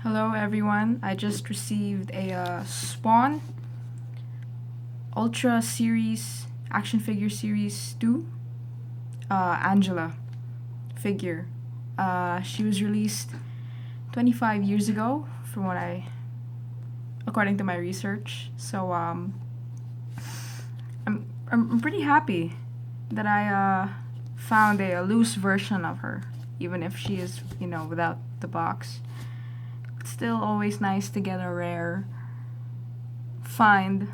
Hello everyone, I just received a Spawn Ultra Series action figure series 2 Angela figure. She was released 25 years ago from according to my research. So I'm pretty happy that I found a loose version of her, even if she is, without the box. It's still always nice to get a rare find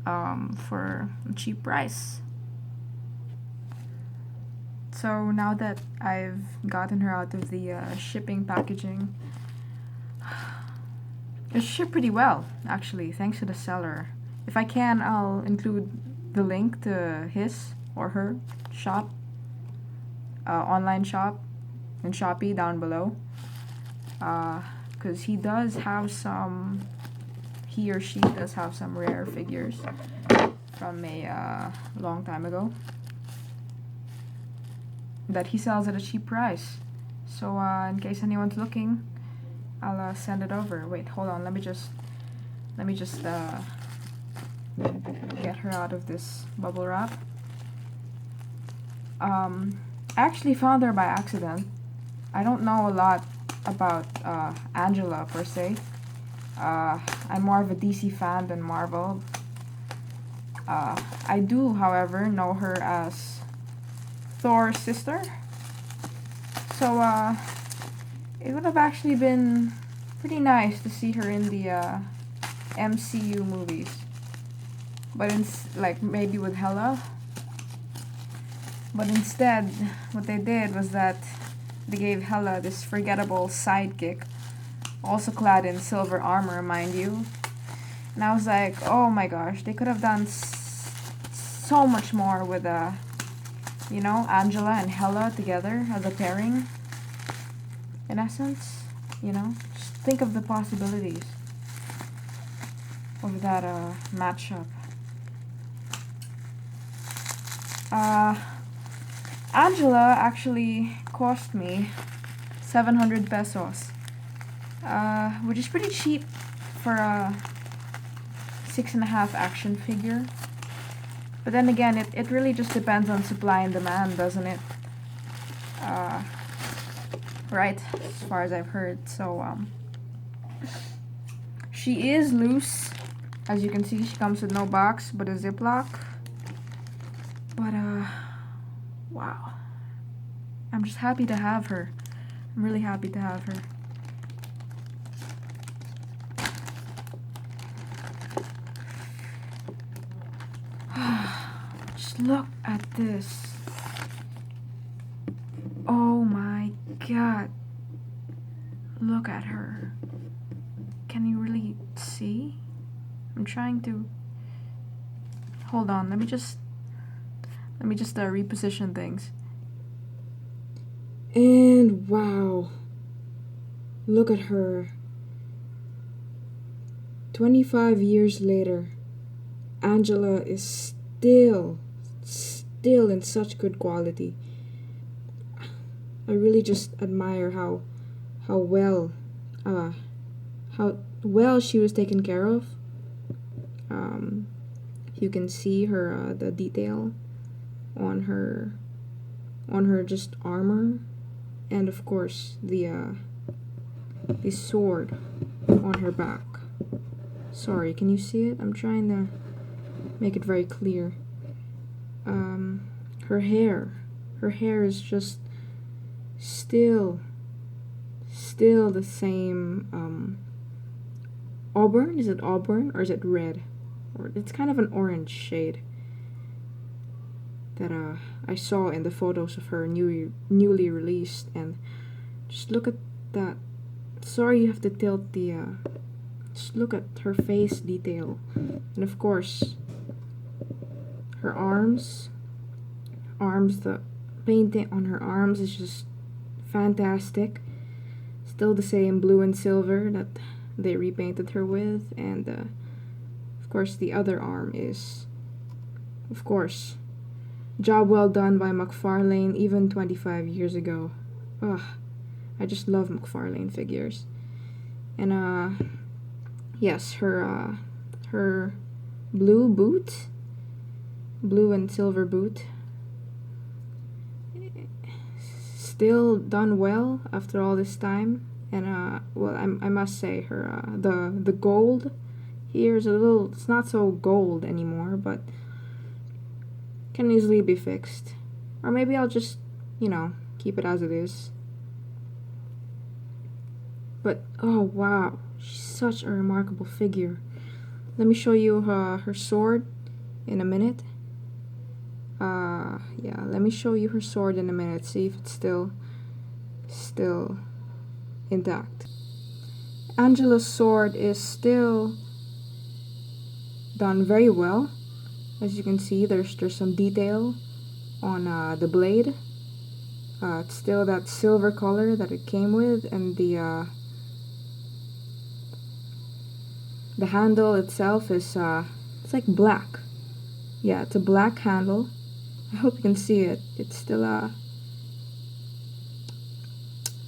for a cheap price. So now that I've gotten her out of the shipping packaging, it's shipped pretty well, actually, thanks to the seller. If I can, I'll include the link to his or her shop, online shop, and Shopee down below. Because he or she does have some rare figures from a long time ago that he sells at a cheap price. So in case anyone's looking, I'll send it over. Wait, hold on. Let me just get her out of this bubble wrap. I actually found her by accident. I don't know a lot about Angela per se. I'm more of a DC fan than Marvel. I do, however, know her as Thor's sister. So it would have actually been pretty nice to see her in the MCU movies. But maybe with Hela. But instead, what they did was that they gave Hela this forgettable sidekick, also clad in silver armor, mind you. And I was like, oh my gosh, they could have done so much more with Angela and Hela together as a pairing. In essence, just think of the possibilities of that matchup. Angela actually cost me 700 pesos, which is pretty cheap for a 6.5 action figure. But then again, it really just depends on supply and demand, doesn't it? Right, as far as I've heard. So she is loose. As you can see, she comes with no box but a Ziploc. But wow, I'm just happy to have her. I'm really happy to have her. Just look at this. Oh my god. Look at her. Can you really see? I'm trying to... Hold on, let me just reposition things. And wow, look at her. 25 years later, Angela is still in such good quality. I really just admire how well she was taken care of. You can see her the detail on her just armor, and of course the sword on her back. Sorry, can you see it? I'm trying to make it very clear. Her hair is just still the same auburn. Is it auburn or is it red? Or it's kind of an orange shade that I saw in the photos of her newly released. And just look at that. Sorry, you have to tilt the just look at her face detail. And of course her arms, the painting on her arms is just fantastic. Still the same blue and silver that they repainted her with. And of course the other arm is, of course, job well done by McFarlane even 25 years ago. Ugh, I just love McFarlane figures. And yes, her blue boot, blue and silver boot, still done well after all this time. And well, I must say her the gold here is a little, it's not so gold anymore, but can easily be fixed. Or maybe I'll just, keep it as it is. But oh wow, she's such a remarkable figure. Let me show you her sword in a minute. Yeah, let me show you her sword in a minute. See if it's still intact. Angela's sword is still done very well. As you can see, there's some detail on the blade. It's still that silver color that it came with, and the handle itself is it's like black. Yeah, it's a black handle. I hope you can see it. It's still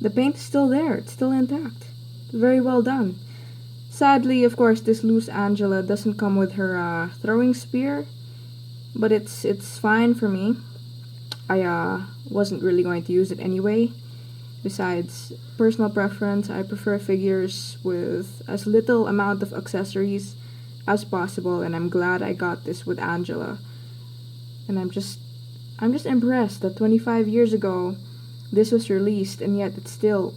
the paint is still there. It's still intact. Very well done. Sadly, of course, this loose Angela doesn't come with her throwing spear, but it's fine for me. I wasn't really going to use it anyway. Besides, personal preference, I prefer figures with as little amount of accessories as possible, and I'm glad I got this with Angela. And I'm just impressed that 25 years ago this was released, and yet it still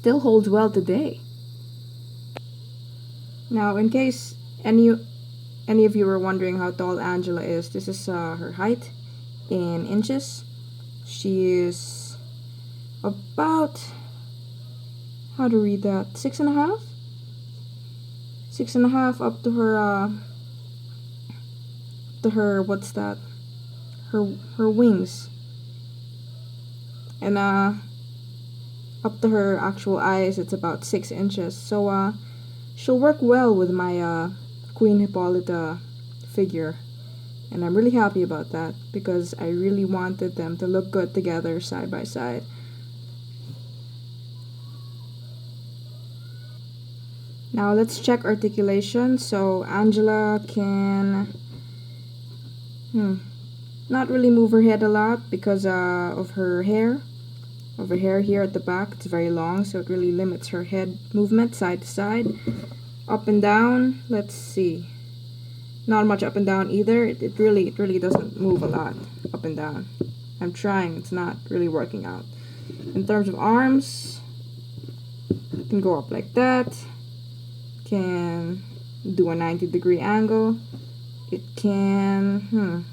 holds well today. Now, in case any of you were wondering how tall Angela is, this is her height in inches. She is about, how to read that, 6.5? 6.5 up to her what's that? Her wings. And up to her actual eyes, it's about 6 inches. So she'll work well with my Queen Hippolyta figure. And I'm really happy about that, because I really wanted them to look good together side by side. Now let's check articulation. So Angela can not really move her head a lot because of her hair. Of her hair here at the back, it's very long, so it really limits her head movement side to side. Up and down, let's see. Not much up and down either. It really doesn't move a lot up and down. I'm trying, it's not really working out. In terms of arms, it can go up like that. Can do a 90-degree angle. It can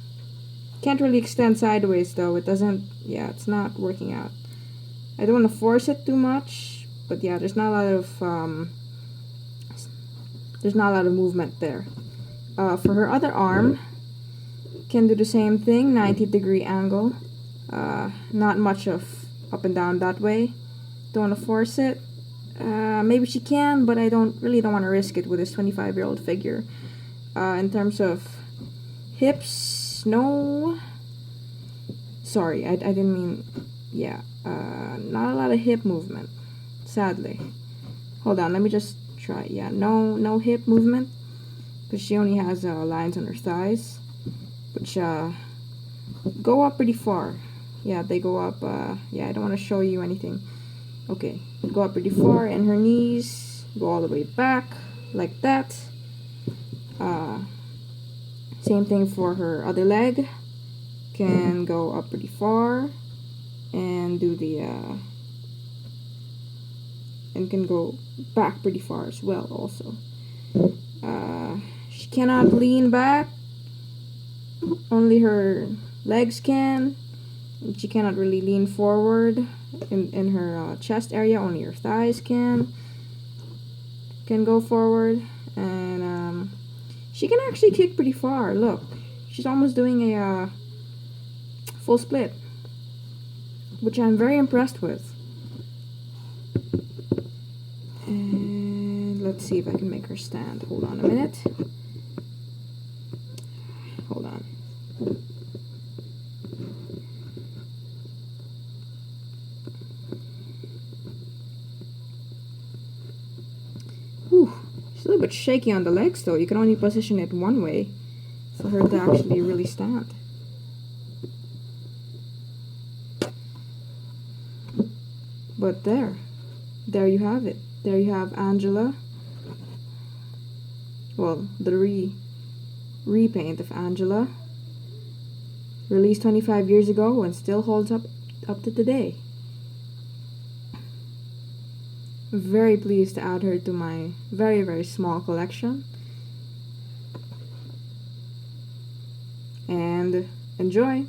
can't really extend sideways though. It doesn't, yeah, it's not working out. I don't want to force it too much, but yeah, there's not a lot of movement there. For her other arm, can do the same thing, 90-degree angle. Not much of up and down that way. Don't want to force it. Maybe she can, but I don't want to risk it with this 25-year-old figure. In terms of hips, no. Sorry, I didn't mean, yeah. Not a lot of hip movement, sadly. Hold on, let me just try. Yeah, no hip movement, because she only has lines on her thighs, which go up pretty far. Yeah, they go up. Yeah, I don't want to show you anything. Okay, go up pretty far, and her knees go all the way back like that. Same thing for her other leg. Can go up pretty far, and do the and can go back pretty far as well. Also, she cannot lean back. Only her legs can. She cannot really lean forward in her chest area. Only her thighs can go forward, and she can actually kick pretty far. Look, she's almost doing a full split, which I'm very impressed with. And let's see if I can make her stand. Hold on a minute. Hold on. Whew. She's a little bit shaky on the legs though. You can only position it one way for her to actually really stand. But there you have it. There you have Angela. Well, the repaint of Angela, released 25 years ago and still holds up to today. Very pleased to add her to my very, very small collection. And enjoy!